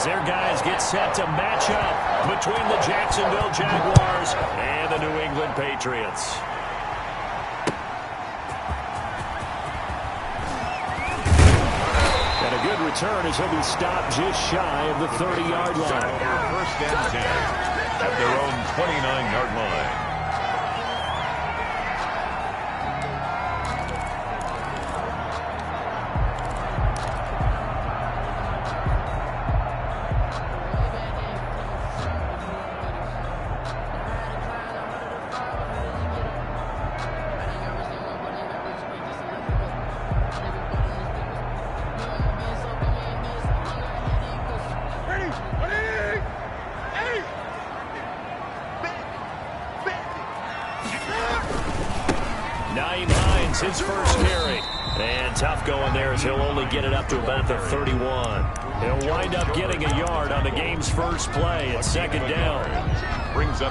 their guys get set to match up between the Jacksonville Jaguars and the New England Patriots. And a good return as he'll be stopped just shy of the 30-yard line. First and 10 at their own 29-yard line. His first carry. And tough going there as he'll only get it up to about the 31. He'll wind up getting a yard on the game's first play at second down.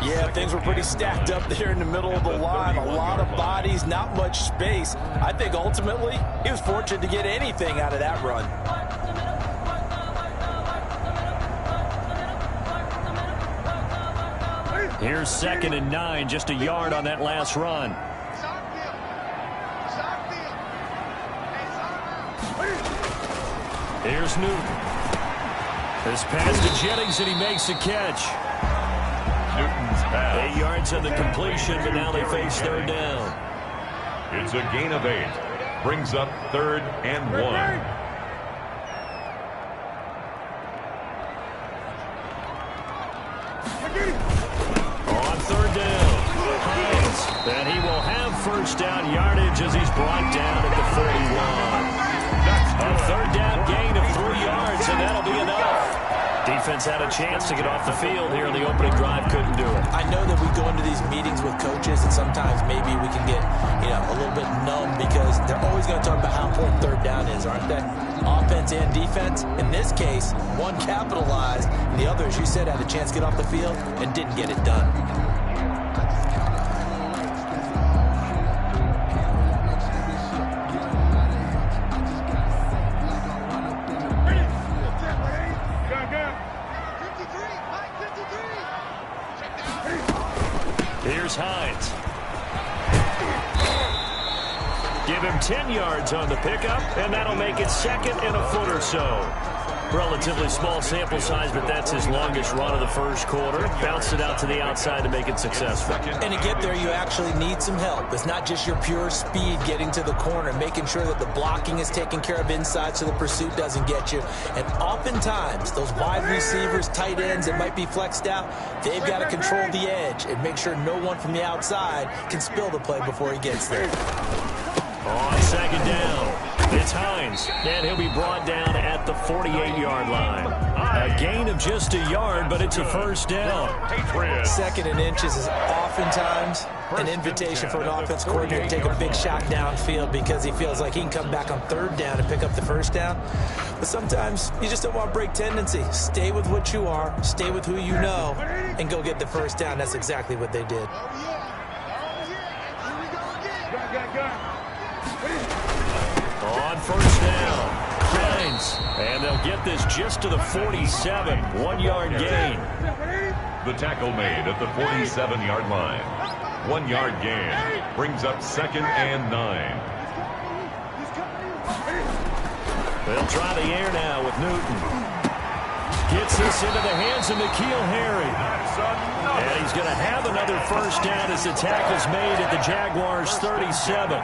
Yeah, things were pretty stacked up there in the middle of the line. A lot of bodies, not much space. I think ultimately he was fortunate to get anything out of that run. Here's 2nd and 9, just a yard on that last run. Here's Newton. This pass to Jennings, and he makes the catch. Newton's pass. 8 yards on the completion, but now they face third down. It's a gain of 8. Brings up 3rd and 1. On 3rd down, Hines. And he will have first down yardage as he's brought down at the 41. A 3rd down gain of 3 yards, and that'll be enough. Defense had a chance to get off the field here in the opening drive, couldn't do it. I know that we go into these meetings with coaches, and sometimes maybe we can get, a little bit numb because they're always going to talk about how important 3rd down is, aren't they? Offense and defense. In this case, one capitalized, and the other, as you said, had a chance to get off the field and didn't get it done. Here's Hines. Give him 10 yards on the pickup, and that'll make it 2nd and a foot or so. Relatively small sample size, but that's his longest run of the first quarter. Bounced it out to the outside to make it successful. And to get there, you actually need some help. It's not just your pure speed getting to the corner, making sure that the blocking is taken care of inside so the pursuit doesn't get you. And oftentimes, those wide receivers, tight ends that might be flexed out, they've got to control the edge and make sure no one from the outside can spill the play before he gets there. On 2nd down, it's Hines, and he'll be brought down at the 48-yard line. A gain of just a yard, but it's a first down. 2nd and inches is oftentimes an invitation for an offense coordinator to take a big shot downfield because he feels like he can come back on 3rd down and pick up the first down. But sometimes you just don't want to break tendency. Stay with what you are, stay with who you know, and go get the first down. That's exactly what they did. On 1st down, Hines, and they'll get this just to the 47, 1-yard gain. The tackle made at the 47-yard line. 1-yard gain brings up 2nd and 9. They'll try the air now with Newton. Gets this into the hands of N'Keal Harry. And he's going to have another first down as the tackle's made at the Jaguars' 37.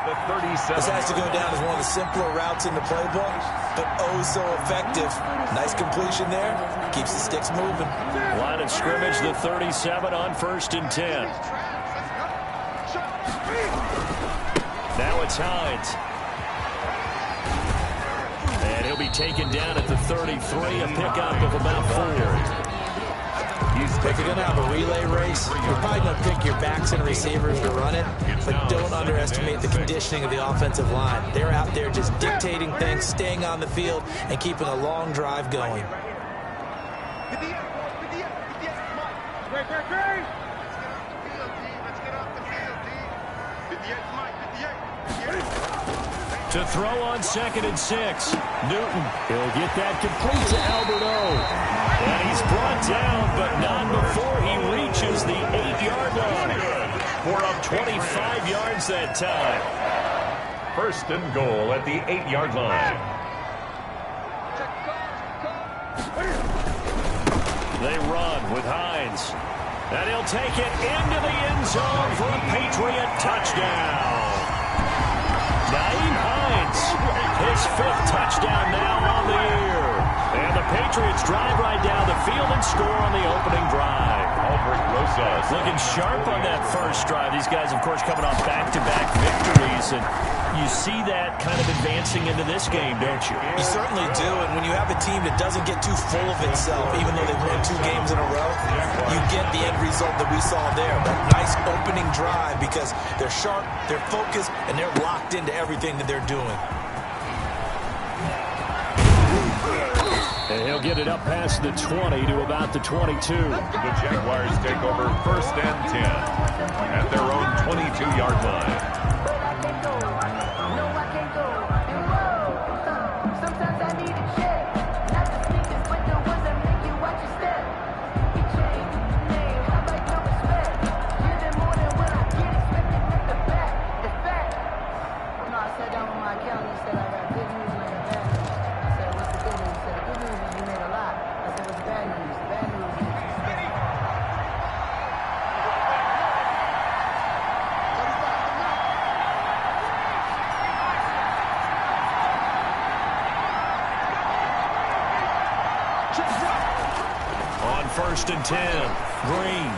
This has to go down as one of the simpler routes in the playbook, but oh so effective. Nice completion there. Keeps the sticks moving. Line of scrimmage, the 37 on 1st and 10. Now it's Hines. And he'll be taken down at the 33, a pickup of about 4. If you're going to have a relay race, you're probably going to pick your backs and receivers to run it, but don't underestimate the conditioning of the offensive line. They're out there just dictating things, staying on the field, and keeping a long drive going. To throw on 2nd and 6. Newton. He'll get that complete to Albert O. down, but none before he reaches the 8-yard line. For up 25 yards that time. First and goal at the 8-yard line. They run with Hines. And he'll take it into the end zone for a Patriot touchdown. Nyheim Hines, his 5th touchdown now on the year. And the Patriots drive right down the field and score on the opening drive. Looking sharp on that first drive. These guys, of course, coming off back-to-back victories. And you see that kind of advancing into this game, don't you? You certainly do. And when you have a team that doesn't get too full of itself, even though they've won 2 games in a row, you get the end result that we saw there. That nice opening drive because they're sharp, they're focused, and they're locked into everything that they're doing. And he'll get it up past the 20 to about the 22. The Jaguars take over 1st and 10 at their own 22-yard line. On 1st and 10, Green.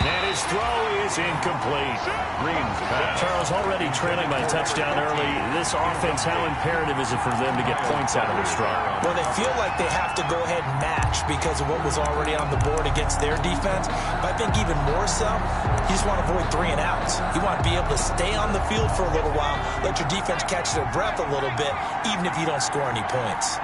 And his throw is incomplete. Green's pass. Charles, already trailing by a touchdown early. This offense, how imperative is it for them to get points out of this drive? Well, they feel like they have to go ahead and match because of what was already on the board against their defense. But I think even more so, you just want to avoid 3 and outs. You want to be able to stay on the field for a little while, let your defense catch their breath a little bit, even if you don't score any points.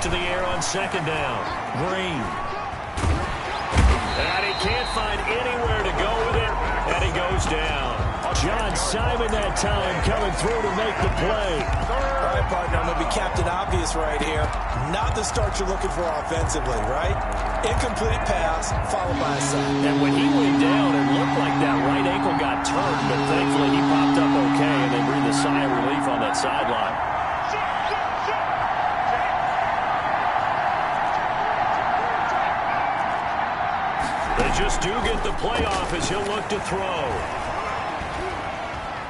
To the air on 2nd down. Green. And he can't find anywhere to go with it. And he goes down. John Simon that time coming through to make the play. All right, partner, I'm going to be Captain Obvious right here. Not the start you're looking for offensively, right? Incomplete pass, followed by a sack. And when he went down, it looked like that right ankle got turned, but thankfully he popped up okay, and they breathed a sigh of relief on that sideline. They just do get the playoff as he'll look to throw.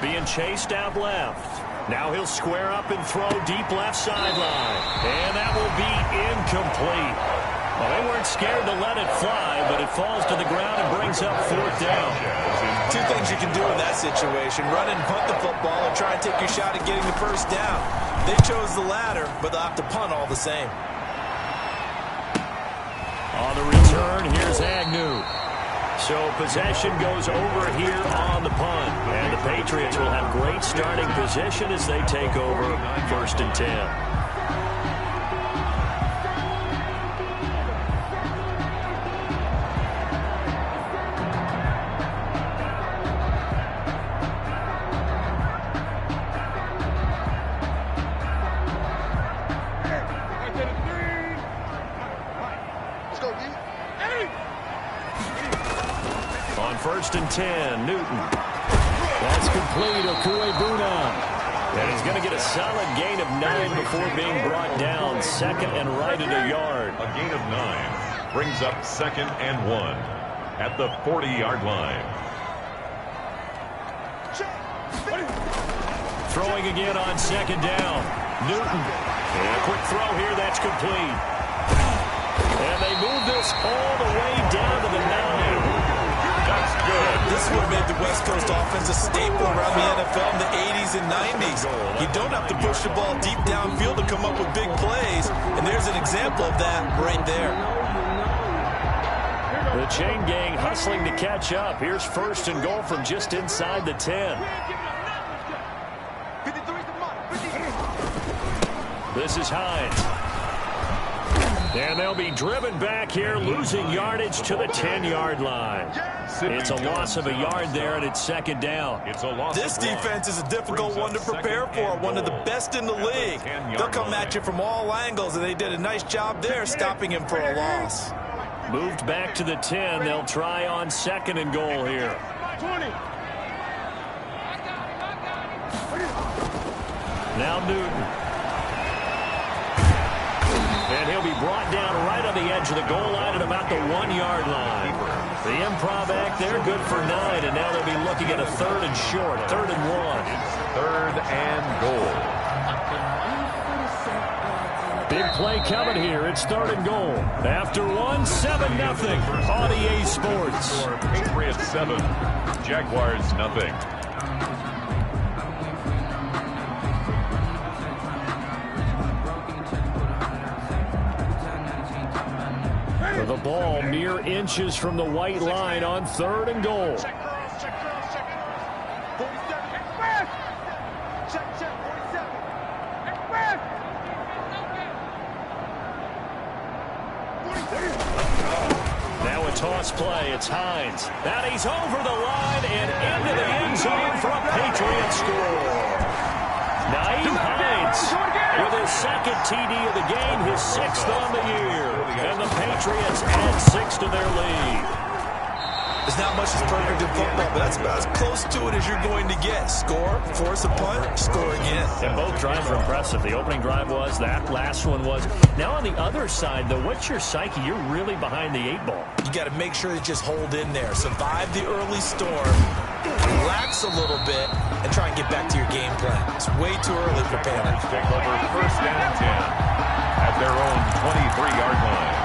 Being chased out left. Now he'll square up and throw deep left sideline. And that will be incomplete. Well, they weren't scared to let it fly, but it falls to the ground and brings up 4th down. 2 things you can do in that situation. Run and punt the football or try and take your shot at getting the 1st down. They chose the latter, but they'll have to punt all the same. On the return, here's Agnew. So possession goes over here on the punt. And the Patriots will have great starting position as they take over 1st and 10. On 1st and 10, Newton. That's complete, Okuebuna. And he's going to get a solid gain of 9 before being brought down. 2nd and right at a yard. A gain of 9 brings up 2nd and 1 at the 40-yard line. Throwing again on 2nd down. Newton. And a quick throw here, that's complete. And they move this all the way down to the 9. That's good. This would have made the West Coast offense a staple around the NFL in the 80s and 90s. You don't have to push the ball deep downfield to come up with big plays, and there's an example of that right there. The chain gang hustling to catch up. Here's 1st and goal from just inside the 10. This is Hines. And they'll be driven back here, losing yardage to the 10-yard line. It's a loss of a yard there, and it's second down. This defense is a difficult one to prepare for, one of the best in the league. They'll come at you from all angles, and they did a nice job there stopping him for a loss. Moved back to the 10. They'll try on second and goal here. Now Newton. And he'll be brought down right on the edge of the goal line at about the 1-yard line. The improv act there, good for 9, and now they'll be looking at a third and short, 3rd and 1. Third and goal. Big play coming here. It's 3rd and goal. After 1, 7-0 on EA Sports. Patriots 7, Jaguars nothing. The ball mere inches from the white line on 3rd and goal. Now a toss play. It's Hines. And he's over the line and into the end zone for a Patriot score. Naeem Hines with his second TD of the game, his 6th on the year. And the Patriots add 6 to their lead. There's not much that's perfect in football, but that's about as close to it as you're going to get. Score, force a punt, score again. And both drives were impressive. The opening drive was, that last one was. Now on the other side, though, what's your psyche? You're really behind the 8 ball. You got to make sure you just hold in there. Survive the early storm, relax a little bit, and try and get back to your game plan. It's way too early for panic. Take over 1st and 10 at their own 23-yard line.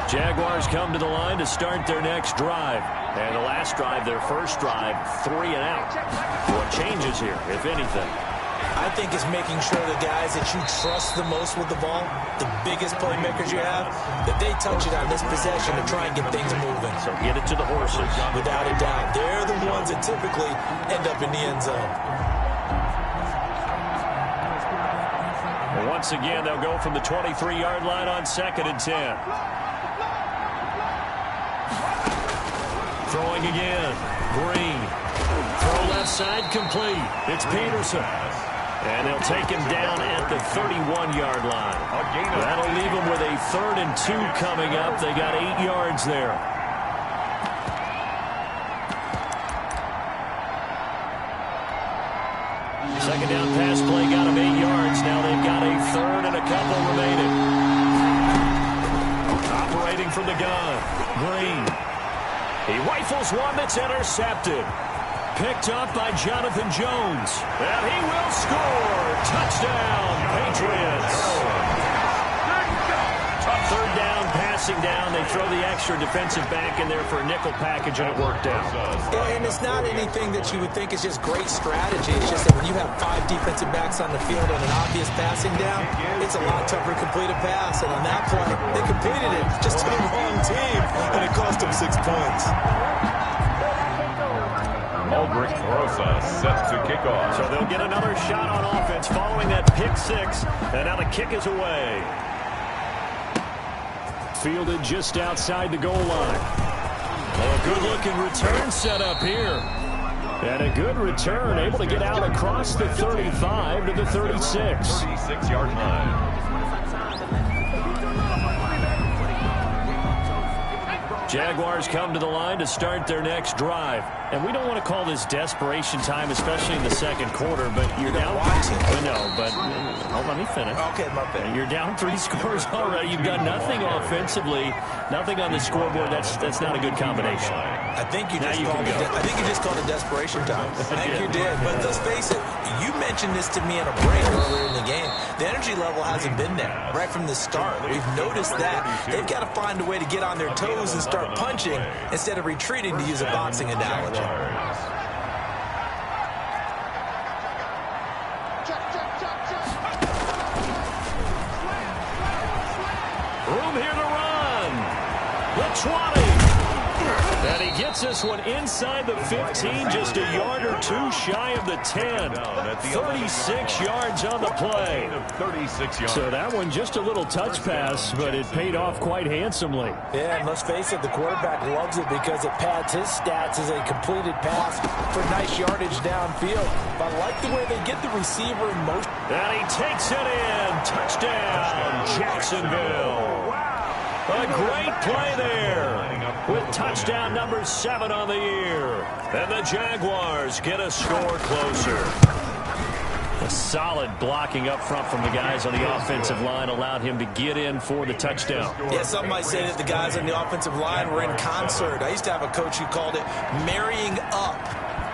Jaguars come to the line to start their next drive. And the last drive, their first drive, 3 and out. What changes here, if anything? I think it's making sure the guys that you trust the most with the ball, the biggest playmakers you have, that they touch it on this possession to try and get things moving. So get it to the horses. Without a doubt. They're the ones that typically end up in the end zone. And once again, they'll go from the 23-yard line on 2nd and 10. Throwing again. Green. Throw left side complete. It's Peterson. And they'll take him down at the 31-yard line. That'll leave him with a 3rd and 2 coming up. They got 8 yards there. Second down pass play got him 8 yards. Now they've got a 3rd and a couple remaining. Operating from the gun. Green. He rifles one that's intercepted. Picked up by Jonathan Jones. And he will score. Touchdown, Patriots. 3rd down, passing down. They throw the extra defensive back in there for a nickel package, and it worked out. And it's not anything that you would think is just great strategy. It's just that when you have 5 defensive backs on the field and an obvious passing down, it's a lot tougher to complete a pass. And on that play, they completed it just to the wrong team, and it cost them 6 points. Aldrich Rosa set to kick off. So they'll get another shot on offense following that pick 6. And now the kick is away. Fielded just outside the goal line. Oh, a good-looking return set up here. And a good return, able to get out across the 35 to the 36. 36-yard line. Jaguars come to the line to start their next drive. And we don't want to call this desperation time, especially in the second quarter, but you're down. No, but let me finish. Okay, my bad. You're down 3 scores already. You've got nothing offensively, nothing on the scoreboard. That's not a good combination. I think you just called it desperation time. I think you did. But let's face it, you mentioned this to me in a break earlier in the game. The energy level hasn't been there right from the start. We've noticed that. They've got to find a way to get on their toes and start punching instead of retreating, to use a boxing analogy. Room here to run. The 20. And he gets this one inside the 15, just a yard or two shy of the 10. 36 yards on the play. 36 yards. So that one just a little touch pass, but it paid off quite handsomely. Yeah, and let's face it, the quarterback loves it because it pads his stats as a completed pass for nice yardage downfield. But I like the way they get the receiver in motion. And he takes it in. Touchdown, Jacksonville. A great play there with touchdown number 7 on the year. And the Jaguars get a score closer. A solid blocking up front from the guys on the offensive line allowed him to get in for the touchdown. Yeah, some might say that the guys on the offensive line were in concert. I used to have a coach who called it marrying up,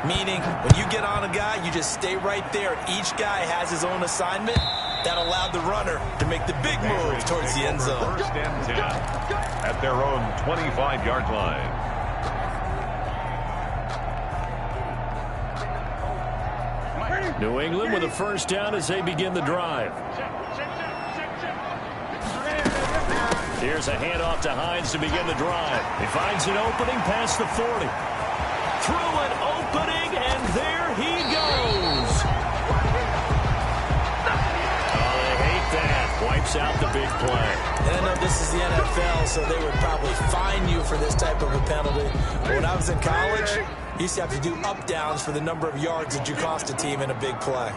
meaning when you get on a guy, you just stay right there. Each guy has his own assignment. That allowed the runner to make the big move towards the end zone. First and 10 at their own 25-yard line. New England with a first down as they begin the drive. Here's a handoff to Hines to begin the drive. He finds an opening past the 40. Through an opening, and there he goes. Wipes out the big play. And I know this is the NFL, so they would probably fine you for this type of a penalty. But when I was in college, you used to have to do up-downs for the number of yards that you cost a team in a big play.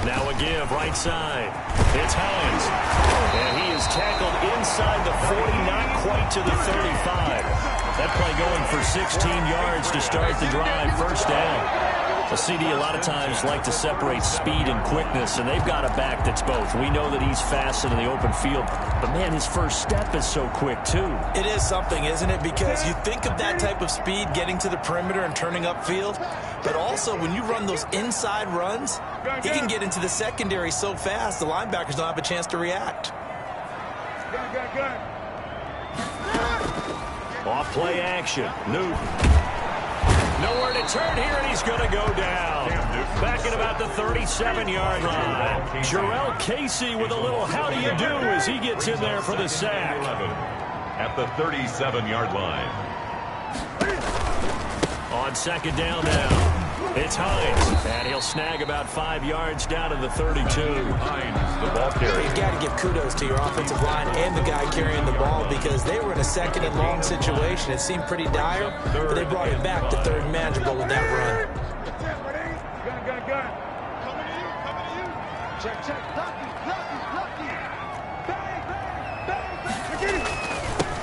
Now a give, right side. It's Hines. And he is tackled inside the 40, not quite to the 35. That play going for 16 yards to start the drive, first down. A CD a lot of times like to separate speed and quickness, and they've got a back that's both. We know that he's fast in the open field, but man, his first step is so quick too. It is something, isn't it? Because you think of that type of speed getting to the perimeter and turning upfield, but also when you run those inside runs, he can get into the secondary so fast the linebackers don't have a chance to react. Off play action. Newton. Nowhere to turn here, and he's going to go down. Back at about the 37-yard line. Jarrell Casey with a little how do you do as he gets in there for the sack. At the 37-yard line. On second down now. It's Hines, and he'll snag about 5 yards down to the 32. Hines, the ball carrier. You've got to give kudos to your offensive line and the guy carrying the ball because they were in a second and long situation. It seemed pretty dire, but they brought it back to third and manageable with that run.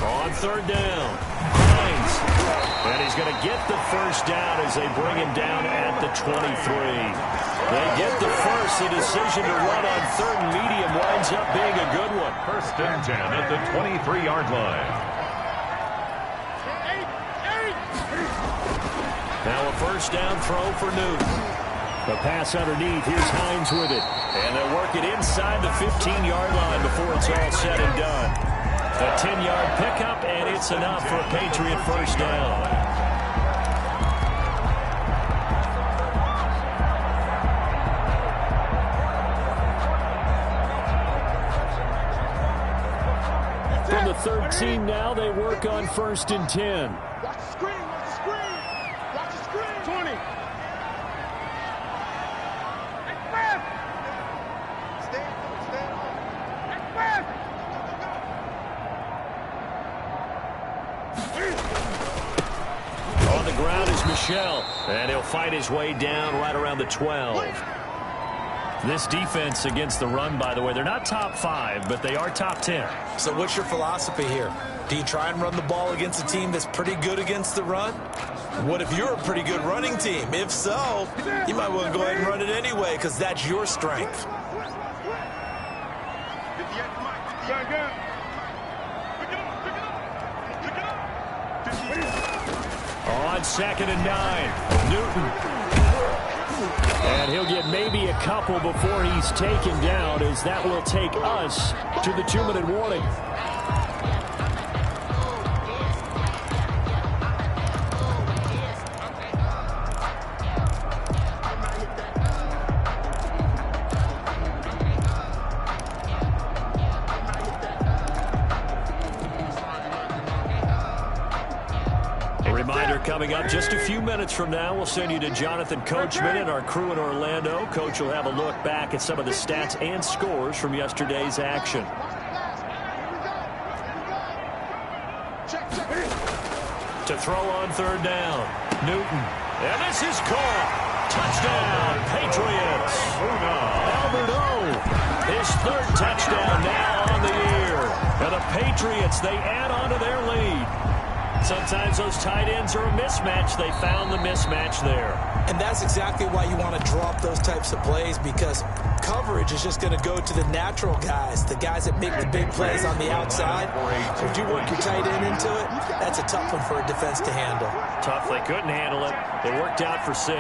On third down, Hines. And he's going to get the first down as they bring him down at the 23. They get the first. The decision to run on third and medium winds up being a good one. First and 10 at the 23-yard line. Now a first down throw for Newton. The pass underneath. Here's Hines with it. And they'll work it inside the 15-yard line before it's all said and done. A 10-yard pickup, and it's enough for a Patriot first down. From the 13 now, they work on first and 10. Watch the screen, watch the screen. Watch the screen. 20. On the ground is Michel, and he'll fight his way down right around the 12. This defense against the run, by the way, they're not top 5, but they are top 10. So what's your philosophy here? Do you try and run the ball against a team that's pretty good against the run? What if you're a pretty good running team? If so, you might want to go ahead and run it anyway because that's your strength. On second and 9, Newton. And he'll get maybe a couple before he's taken down, as that will take us to the 2-minute warning. coming up just a few minutes from now. We'll send you to Jonathan Coachman and our crew in Orlando. Coach will have a look back at some of the stats and scores from yesterday's action. To throw on third down, Newton. And this is caught. Touchdown, Patriots. Albert O, his third touchdown now on the year. And the Patriots, they add on to their lead. Sometimes those tight ends are a mismatch. They found the mismatch there. And that's exactly why you want to drop those types of plays, because coverage is just going to go to the natural guys, the guys that make the big plays on the outside. So if you work your tight end into it, that's a tough one for a defense to handle. Tough. They couldn't handle it. They worked out for 6.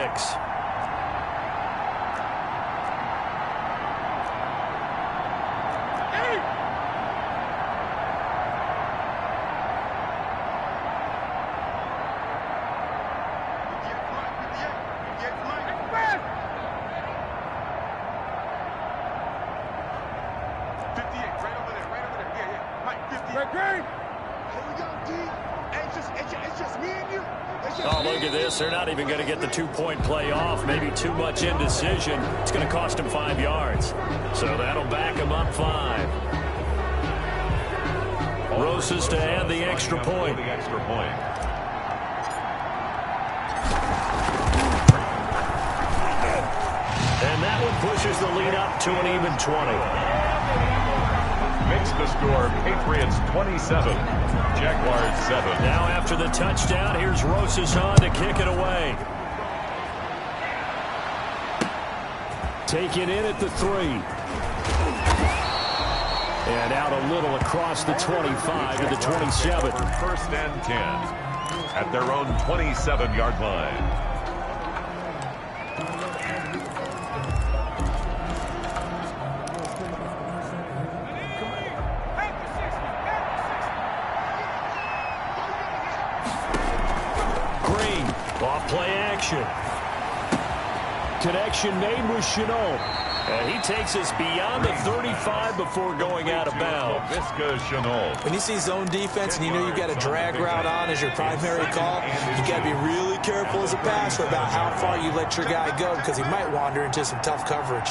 Oh, look at this. They're not even going to get the 2-point play off. Maybe too much indecision. It's going to cost them 5 yards. So that'll back them up 5. Roses to add the extra point. And that one pushes the lead up to an even 20. Makes the score Patriots 27, Jaguars 7. Now after the touchdown, here's Roses on to kick it away. Taken in at the 3. And out a little across the 25 to the 27. First and 10 at their own 27-yard line. Play action. Connection made with Chenault. And he takes us beyond the 35 before going out of bounds. When you see zone defense and you know you've got a drag route on as your primary call, you got to be really careful as a passer about how far you let your guy go, because he might wander into some tough coverage.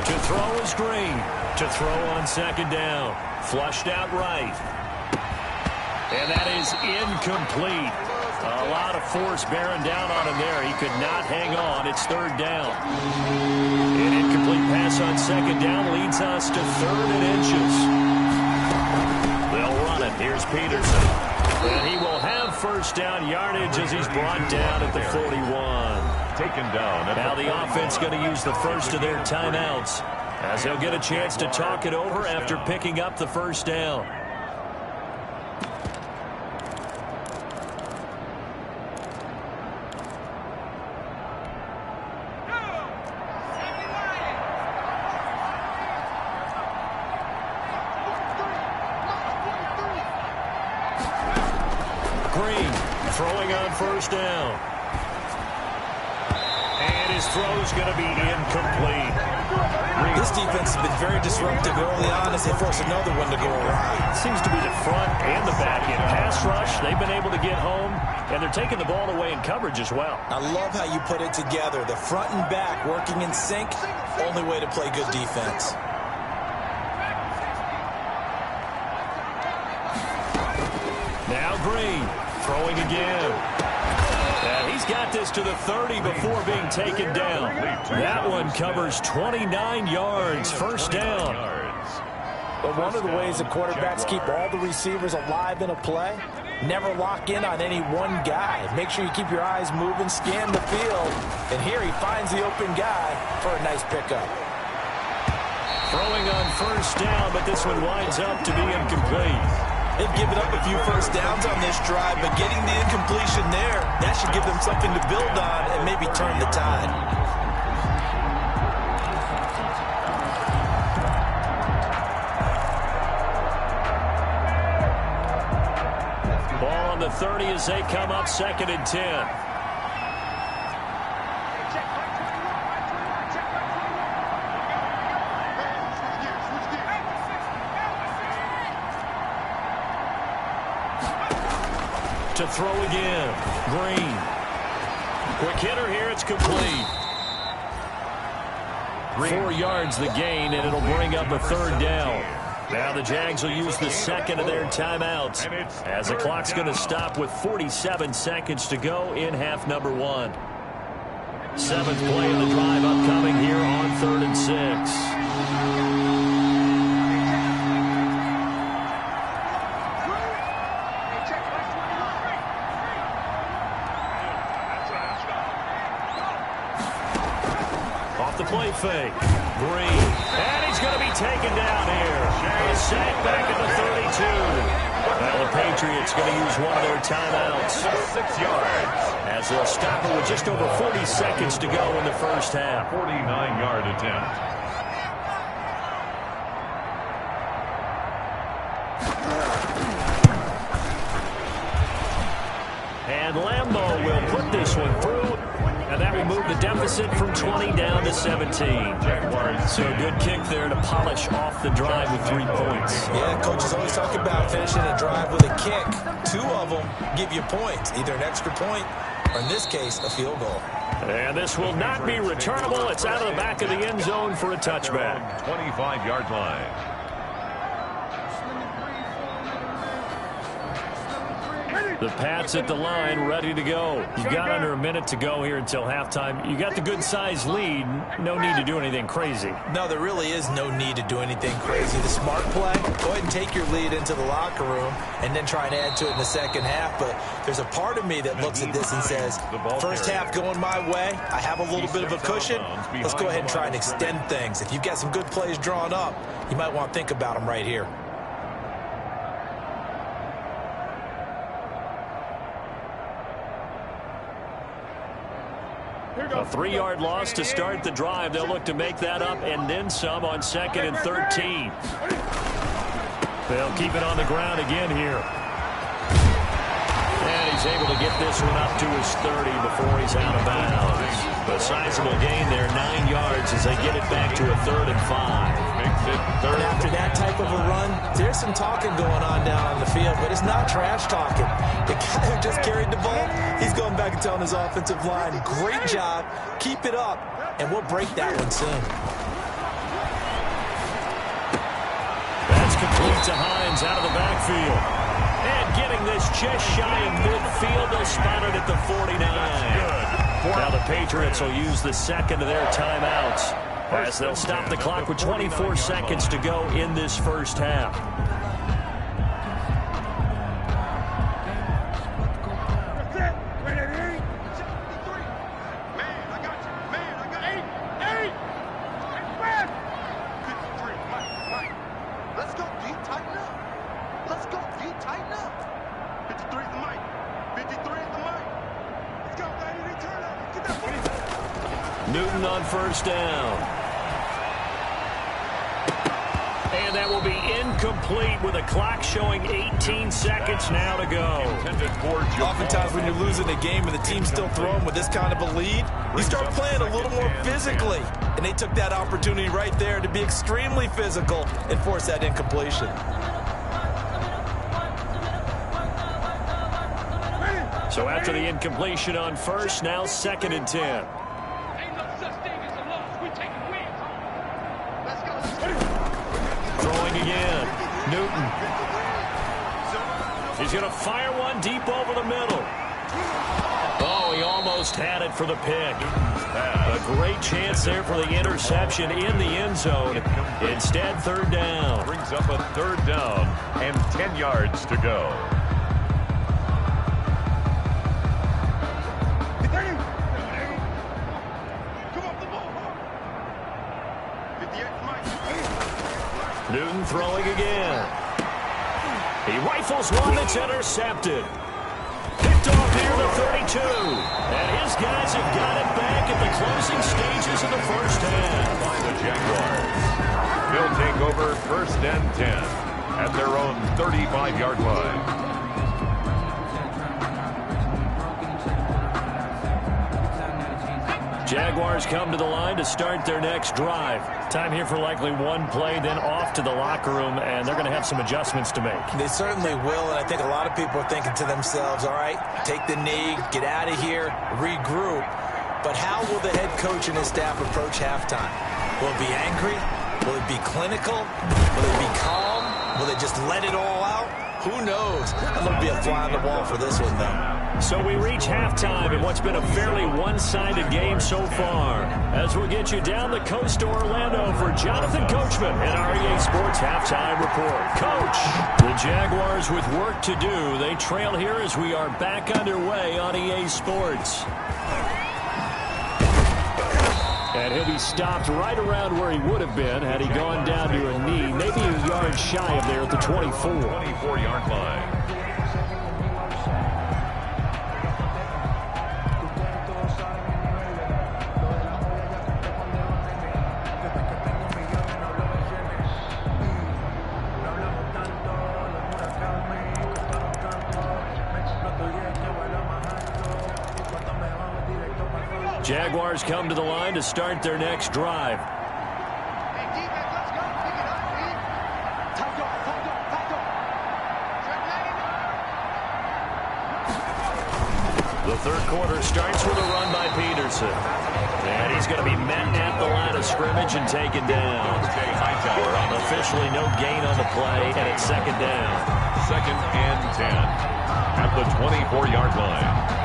To throw is Green. To throw on second down. Flushed out right. And that is incomplete. A lot of force bearing down on him there. He could not hang on. It's third down. An incomplete pass on second down leads us to 3rd and inches. They'll run it. Here's Peterson. And he will have first down yardage as he's brought down at the 41. Taken down. Now the offense going to use the first of their timeouts, as they'll get a chance to talk it over after picking up the first down. Throwing on first down. And his throw's going to be incomplete. This defense has been very disruptive early on as they force another one to go around. Seems to be the front and the back end. Pass rush, they've been able to get home, and they're taking the ball away in coverage as well. I love how you put it together. The front and back working in sync, only way to play good defense. Now Green. Throwing again. And he's got this to the 30 before being taken down. That one covers 29 yards. First down. But one of the ways the quarterbacks keep all the receivers alive in a play, never lock in on any one guy. Make sure you keep your eyes moving, scan the field. And here he finds the open guy for a nice pickup. Throwing on first down, but this one winds up to be incomplete. They've given up a few first downs on this drive, but getting the incompletion there, that should give them something to build on and maybe turn the tide. Ball on the 30 as they come up 2nd and 10. to throw again. Green. Quick hitter here. It's complete. 4 yards the gain, and it'll bring up a third down. Now the Jags will use the second of their timeouts as the clock's going to stop with 47 seconds to go in half number 1. 7th play of the drive upcoming here on 3rd and 6. Play fake. Green. And he's going to be taken down here. A sack back at the 32. Well, the Patriots going to use one of their timeouts. 6 yards. As they'll stop it with just over 40 seconds to go in the first half. 49-yard attempt. And Lambeau will put this one through. And that will move the deficit from 20 down to 17. So a good kick there to polish off the drive with 3 points. Yeah, coaches always talk about finishing a drive with a kick. 2 of them give you points, either an extra point or, in this case, a field goal. And this will not be returnable. It's out of the back of the end zone for a touchback. 25-yard line. The Pats at the line, ready to go. You've got under a minute to go here until halftime. You got the good-sized lead. No need to do anything crazy. No, there really is no need to do anything crazy. The smart play, go ahead and take your lead into the locker room and then try and add to it in the second half. But there's a part of me that looks at this and says, first half going my way, I have a little bit of a cushion. Let's go ahead and try and extend things. If you've got some good plays drawn up, you might want to think about them right here. A 3-yard loss to start the drive. They'll look to make that up and then some on 2nd and 13. They'll keep it on the ground again here. And he's able to get this one up to his 30 before he's out of bounds. A sizable gain there, 9 yards as they get it back to a 3rd and 5. And after that type of a run, there's some talking going on down on the field, but it's not trash talking. The guy who just carried the ball, he's going back and telling his offensive line, great job, keep it up, and we'll break that one soon. That's complete to Hines out of the backfield. And getting this just shy of midfield, they'll spot it at the 49. Now the Patriots will use the second of their timeouts as they'll stop the clock with 24 seconds to go in this first half. Newton on first down. And that will be incomplete with a clock showing 18 seconds now to go. Oftentimes when you're losing a game and the team's still throwing with this kind of a lead, you start playing a little more physically. And they took that opportunity right there to be extremely physical and force that incompletion. So after the incompletion on first, now 2nd and 10. Throwing again. Newton. He's going to fire one deep over the middle. Oh, he almost had it for the pick. A great chance there for the interception in the end zone. Instead, 3rd down. Brings up a 3rd down and 10 yards to go. Newton throwing again. He rifles one that's intercepted. Picked off near the 32. And his guys have got it back at the closing stages of the first half. By the Jaguars. They'll take over 1st and 10 at their own 35-yard line. Jaguars come to the line to start their next drive. Time here for likely one play, then off to the locker room, and they're going to have some adjustments to make. They certainly will, and I think a lot of people are thinking to themselves, all right, take the knee, get out of here, regroup. But how will the head coach and his staff approach halftime? Will it be angry? Will it be clinical? Will it be calm? Will they just let it all out? Who knows? I'm going to be a fly on the wall for this one, though. So we reach halftime in what's been a fairly one-sided game so far. As we'll get you down the coast to Orlando for Jonathan Coachman and our EA Sports Halftime Report. Coach, the Jaguars with work to do. They trail here as we are back underway on EA Sports. And he'll be stopped right around where he would have been had he gone down to a knee, maybe a yard shy of there at the 24. 24-yard line. Jaguars come to the line to start their next drive. Hey, defense, let's go. Pick it up, D. Tight up, tight up, tight up. The third quarter starts with a run by Peterson. And he's going to be met at the line of scrimmage and taken down. Officially no gain on the play, and it's second down. 2nd and 10 at the 24-yard line.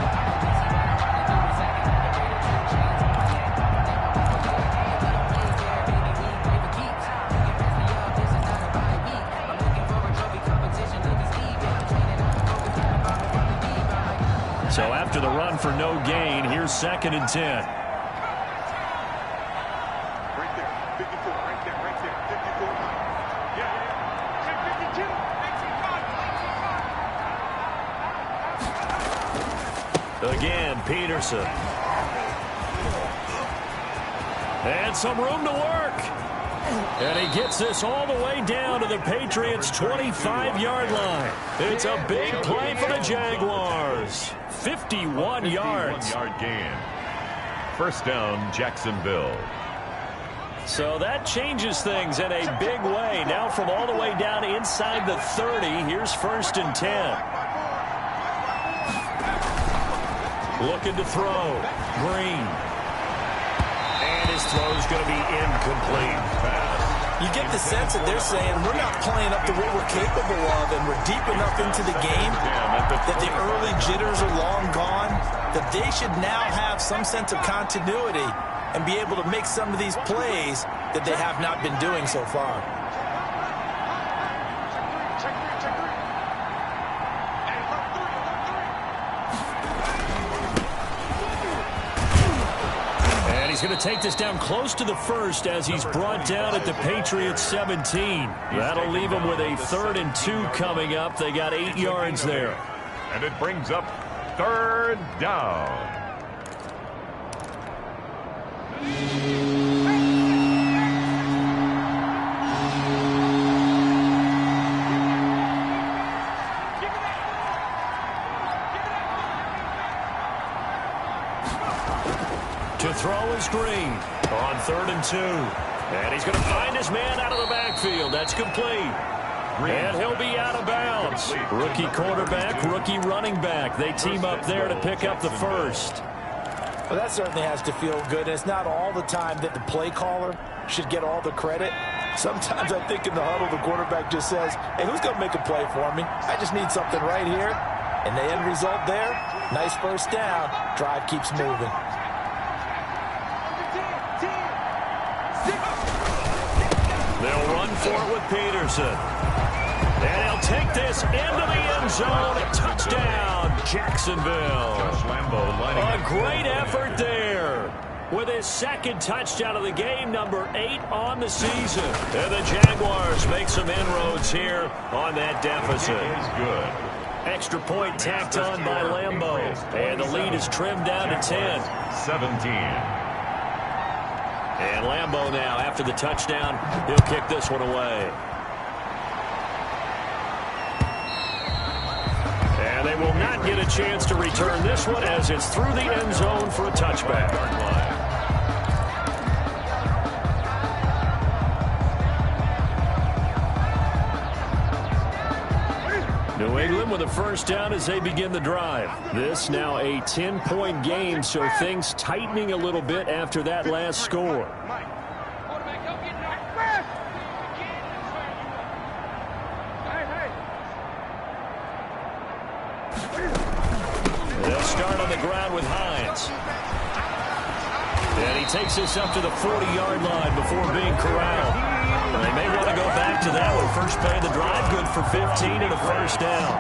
So after the run for no gain, here's 2nd and 10. Right there, 54, right there, 54. Yeah. Check 52. Again, Peterson. And some room to work. And he gets this all the way down to the Patriots' 25-yard line. It's a big play for the Jaguars. 51 yards. 51-yard gain. First down, Jacksonville. So that changes things in a big way. Now from all the way down inside the 30, here's 1st and 10. Looking to throw. Green. And his throw's going to be incomplete. You get the sense that they're saying we're not playing up to what we're capable of, and we're deep enough into the game that the early jitters are long gone, that they should now have some sense of continuity and be able to make some of these plays that they have not been doing so far. He's going to take this down close to the 1st as he's brought down at the Patriots 17. That'll leave him with a 3rd and 2 coming up. They got 8 yards there. And it brings up 3rd down. To throw is Green on 3rd and 2. And he's going to find his man out of the backfield. That's complete. And he'll be out of bounds. Rookie quarterback, rookie running back. They team up there to pick up the 1st. Well, that certainly has to feel good. It's not all the time that the play caller should get all the credit. Sometimes I think in the huddle, the quarterback just says, hey, who's going to make a play for me? I just need something right here. And the end result there, nice first down. Drive keeps moving. They'll run for it with Peterson. And he'll take this into the end zone. Touchdown, Jacksonville. A great effort there. With his 2nd touchdown of the game, number 8 on the season. And the Jaguars make some inroads here on that deficit. It is good. Extra point tacked on by Lambeau. And the lead is trimmed down to 10. 17. And Lambeau now, after the touchdown, he'll kick this one away. And they will not get a chance to return this one as it's through the end zone for a touchback. England with a first down as they begin the drive. This now a 10-point game, so things tightening a little bit after that last score. They'll start on the ground with Hines. And he takes this up to the 40-yard line before being corralled. They may want to go back to that one. First play of the drive, good for 15 and a first down.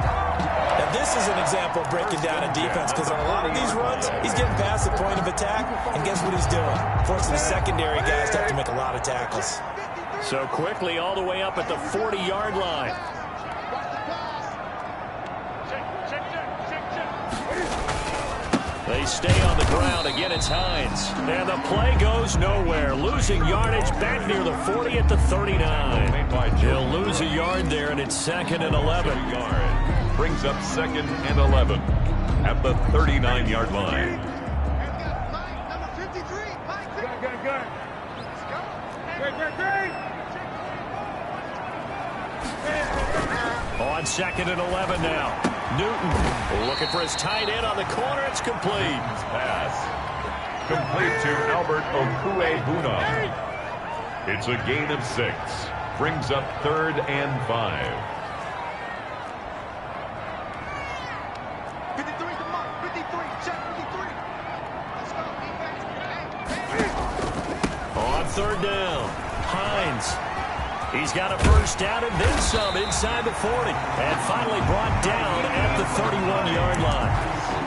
Now this is an example of breaking down a defense, because on a lot of these runs, he's getting past the point of attack, and guess what he's doing? Forcing the secondary guys to have to make a lot of tackles. So quickly all the way up at the 40-yard line. They stay on the ground. Again, it's Hines. And the play goes nowhere. Losing yardage back near the 40 at the 39. He'll lose a yard there, and it's 2nd and 11. Brings up 2nd and 11 at the 39-yard line. On 2nd and 11 now. Newton looking for his tight end on the corner. It's complete. Pass. Complete to Albert Okwuegbunam. It's a gain of 6. Brings up 3rd and 5. 53 to mark. 53. Check 53. Let's go, defense. On 3rd down, Hines. He's got a first down and then some inside the 40. And finally brought down at the 31-yard line.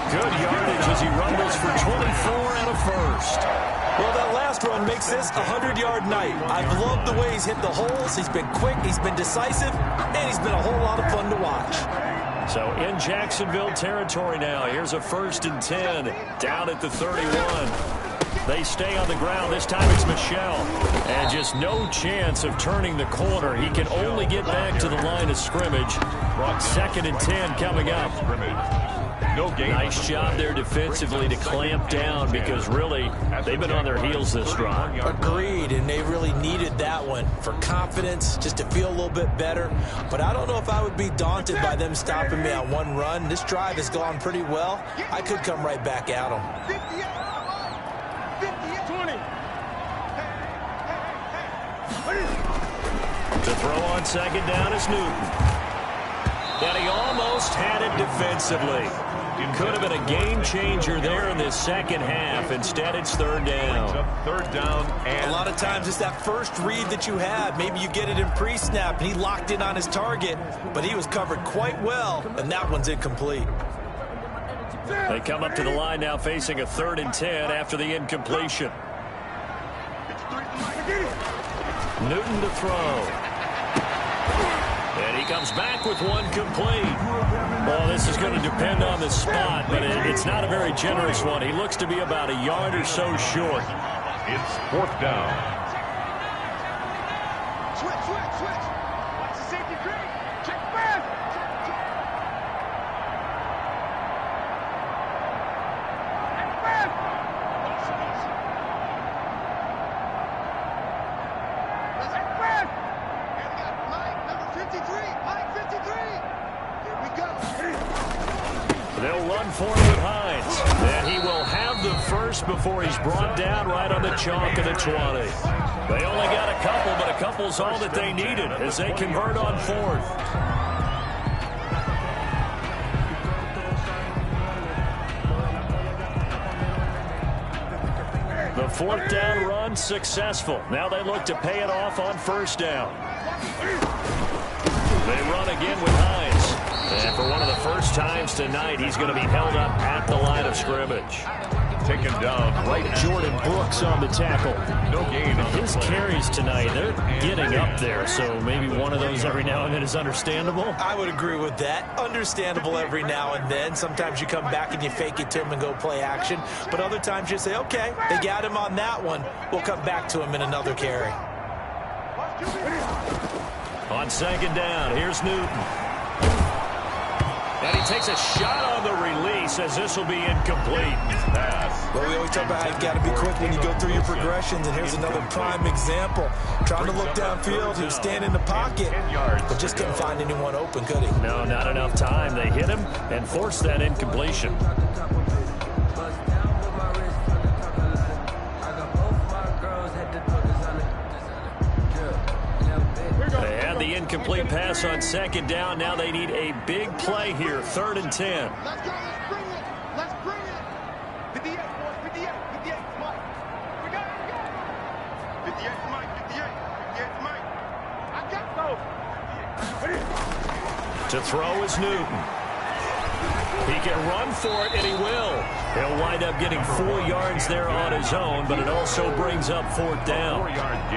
Good yardage as he rumbles for 24 and a first. Well, that last run makes this a 100-yard night. I've loved the way he's hit the holes. He's been quick, he's been decisive, and he's been a whole lot of fun to watch. So in Jacksonville territory now. Here's a 1st and 10 down at the 31. They stay on the ground. This time it's Michel. And just no chance of turning the corner. He can only get back to the line of scrimmage. 2nd and 10 coming up. No gain. Nice job there defensively to clamp down, because really they've been on their heels this drive. Agreed, and they really needed that one for confidence, just to feel a little bit better. But I don't know if I would be daunted by them stopping me on one run. This drive has gone pretty well. I could come right back at them. 20. To throw on 2nd down is Newton. And he almost had it defensively. Could have been a game changer there in this second half. Instead, it's 3rd down. 3rd down, and a lot of times it's that first read that you have. Maybe you get it in pre-snap, and he locked in on his target, but he was covered quite well, and that one's incomplete. They come up to the line now facing a 3rd and 10 after the incompletion. Newton to throw. And he comes back with one complete. Well, this is going to depend on the spot, but it's not a very generous one. He looks to be about a yard or so short. It's 4th down. Switch. Watch the safety creep. Check back. They'll run for it with Hines. And he will have the first before he's brought down right on the chalk of the 20. They only got a couple, but a couple's all that they needed as they convert on 4th. The 4th down run successful. Now they look to pay it off on 1st down. They run again with Hines. And for one of the first times tonight, he's going to be held up at the line of scrimmage. Taken down right. Jordan Brooks on the tackle. No gain. His carries tonight, they're getting up there, so maybe one of those every now and then is understandable. I would agree with that. Understandable every now and then. Sometimes you come back and you fake it to him and go play action. But other times you say, okay, they got him on that one. We'll come back to him in another carry. On 2nd down, here's Newton. And he takes a shot on the release as this will be incomplete. Pass. Well, we always talk about how you've got to be quick when you go through your progressions, and here's another prime example. Trying to look downfield, he was standing in the pocket, but just couldn't find anyone open, could he? No, not enough time. They hit him and forced that incompletion. They had the incomplete pass on second down. Now they need a big play here, 3rd and 10. Let's go. Let's bring it. Let's bring it. 58, boys. 58. 58, Mike. We got it. 58, Mike. 58. 58, Mike. I got those. To throw is Newton. He can run for it, and he will. He'll wind up getting 4 yards there on his own, but it also brings up 4th down.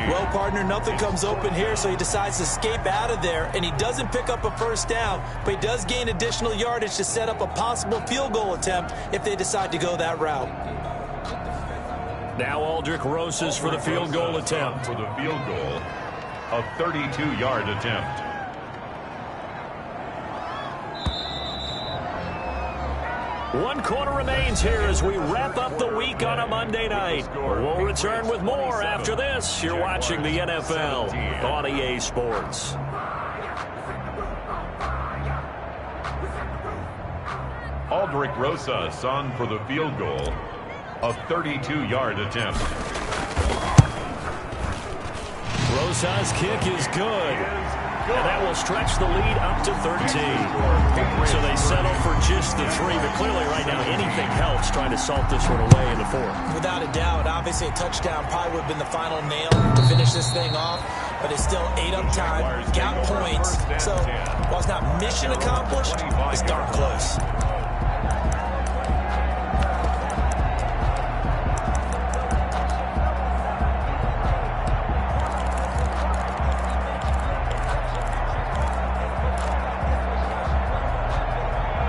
Well, partner, nothing comes open here, so he decides to escape out of there, and he doesn't pick up a 1st down, but he does gain additional yardage to set up a possible field goal attempt if they decide to go that route. Now Aldrich Rosas for the field goal attempt. For the field goal, a 32-yard attempt. One quarter remains here as we wrap up the week on a Monday night. We'll return with more after this. You're watching the NFL on EA Sports. Aldrich Rosas on for the field goal, a 32-yard attempt. Rosas' kick is good. And that will stretch the lead up to 13. So they settle for just the 3, but clearly right now anything helps trying to salt this one away in the 4th. Without a doubt, obviously a touchdown probably would have been the final nail to finish this thing off, but it's still 8 up time, got points, so while it's not mission accomplished, it's darn close.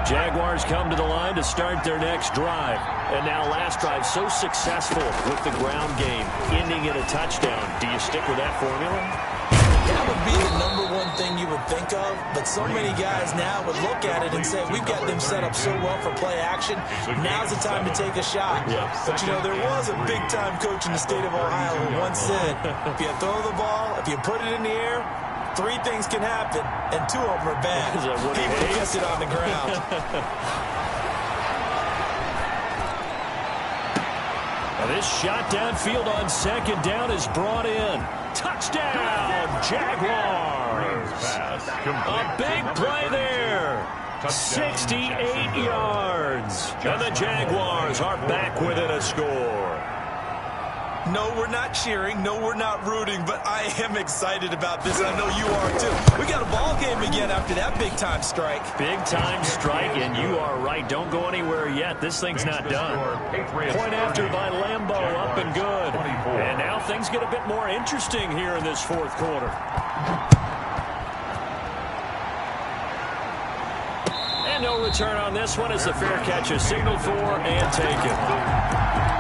Jaguars come to the line to start their next drive. And now last drive so successful with the ground game, ending in a touchdown. Do you stick with that formula? That would be the #1 thing you would think of, but so many guys now would look at it and say, we've got them set up so well for play action, now's the time to take a shot. But, you know, there was a big-time coach in the state of Ohio who once said, if you throw the ball, if you put it in the air, 3 things can happen, and 2 of them are bad. He would have kept it on the ground. Now this shot downfield on second down is brought in. Touchdown, Jaguars! A big play there. 68 yards. And the Jaguars are back within a score. No, we're not cheering. No, we're not rooting, but I am excited about this. I know you are, too. We got a ball game again after that big-time strike. Big-time strike, and you are right. Don't go anywhere yet. This thing's not done. Point after by Lambeau, up and good. And now things get a bit more interesting here in this 4th quarter. And no return on this one as the fair catch is signaled for and taken.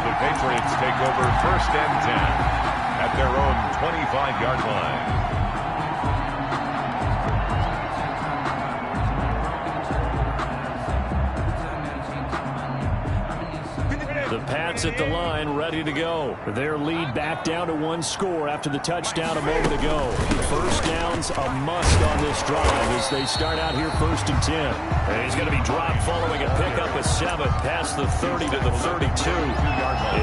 The Patriots take over 1st and 10 at their own 25-yard line. The Pats at the line, ready to go. Their lead back down to 1 score after the touchdown a moment ago. 1st down's a must on this drive as they start out here 1st and 10. And he's going to be dropped following a pickup of 7 past the 30 to the 32.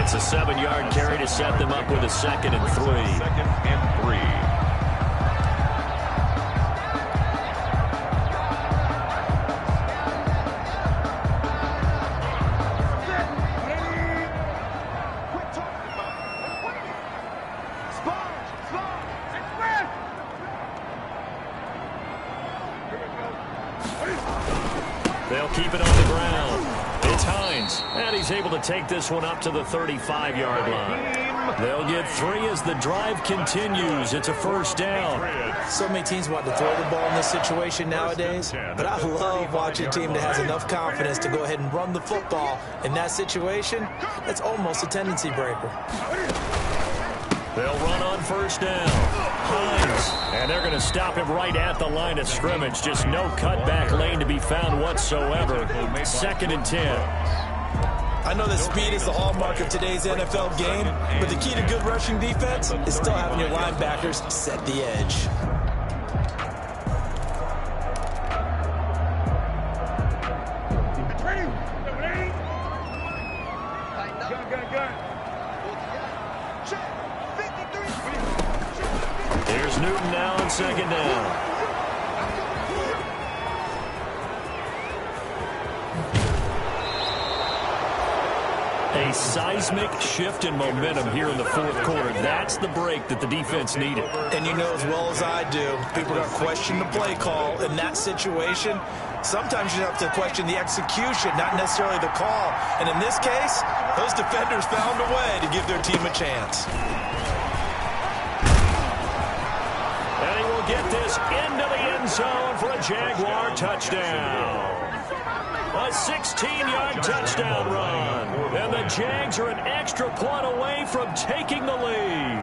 It's a 7-yard carry to set them up with a 2nd and 3. 2nd and 3. They'll keep it on the ground. It's Hines, and he's able to take this one up to the 35-yard line. They'll get 3 as the drive continues. It's a 1st down. So many teams want to throw the ball in this situation nowadays, but I love watching a team that has enough confidence to go ahead and run the football. In that situation, that's almost a tendency breaker. They'll run on 1st down. Hines, and they're going to stop him right at the line of scrimmage. Just no cutback lane to be found whatsoever. 2nd and 10. I know that speed is the hallmark of today's NFL game, but the key to good rushing defense is still having your linebackers set the edge. Here's Newton now on second down. A seismic shift in momentum here in the fourth quarter. That's the break that the defense needed. And you know as well as I do, people are going to question the play call in that situation. Sometimes you have to question the execution, not necessarily the call. And in this case, those defenders found a way to give their team a chance. And he will get this into the end zone for a Jaguar touchdown. A 16-yard touchdown run. And the Jags are an extra point away from taking the lead.